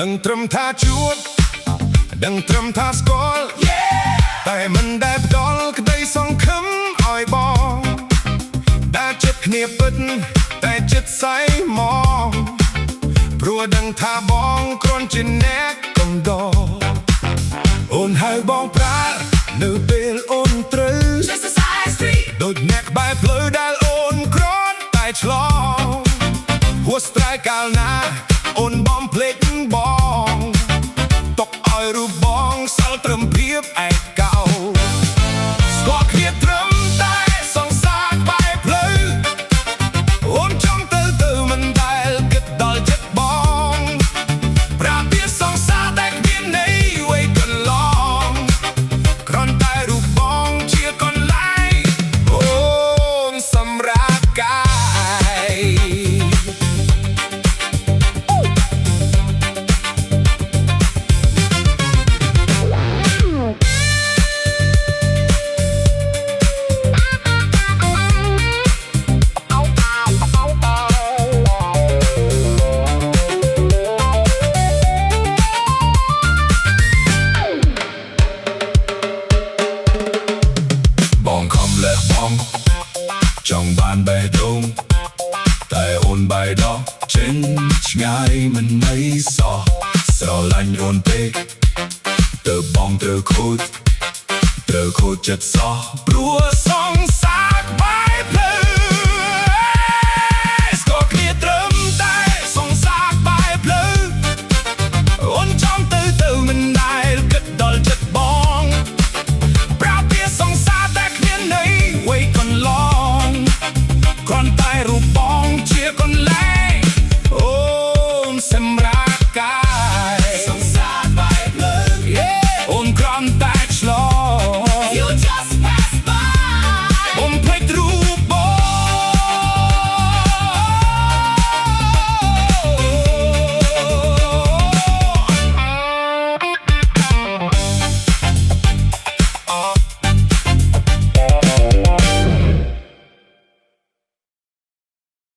ដឹងត្រឹមថាជួបដឹងត្រឹមថាស្គាល់តែមិនដែលផ្ដល់ក្តីសង្ឃឹមឲ្យបងដែលចិត្តគ្នាពិតតែចិត្តសៃមកព្រោះដឹងថាបងគ្រាន់ជាអ្នកកំដរអូនហៅបងប្រានៅពេលអូនត្រូវដូចអ្នកក្បែរផ្លូវដែលអូនគ្រាន់តែឆ្លងហួសស្រ័យកាលណាអូនបំភ្លេចបងទុកឲ្យរូបបងសល់ត្រឹមភាពឯកោស្គាល់គ្នាត្រឹមតែសង្សារក្បែរផ្លូវអូនចង់ទៅមិនដែលគិតដល់ចិត្តបងប្រាប់ពីសង្សារតែគ្មានន័យអ្វីកន្លងគ្រាន់តែរូបបងជាកន្លែងអូនសម្រាប់កាយបងខំលះបង់ចង់បានបេះដូងតែអូនបែរដកចេញឆ្ងាយមិនន័យសោះស្រឡាញ់អូនពេកទៅបងត្រូវខូចចិត្តសោះព្រោះ